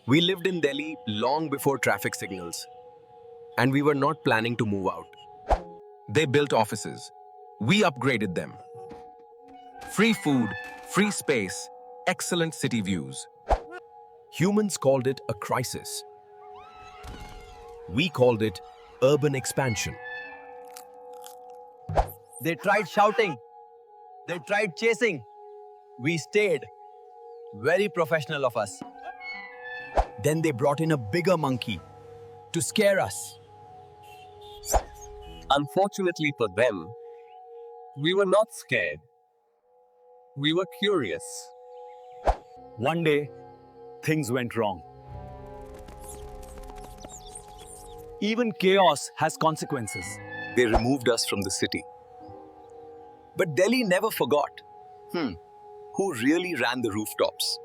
We lived in Delhi long before traffic signals, and we were not planning to move out. They built offices. We upgraded them. Free food, free space, excellent city views. Humans called it a crisis. We called it urban expansion. They tried shouting. They tried chasing. We stayed. Very professional of us. Then they brought in a bigger monkey to scare us. Unfortunately for them, we were not scared. We were curious. One day, things went wrong. Even chaos has consequences. They removed us from the city. But Delhi never forgot. Who really ran the rooftops?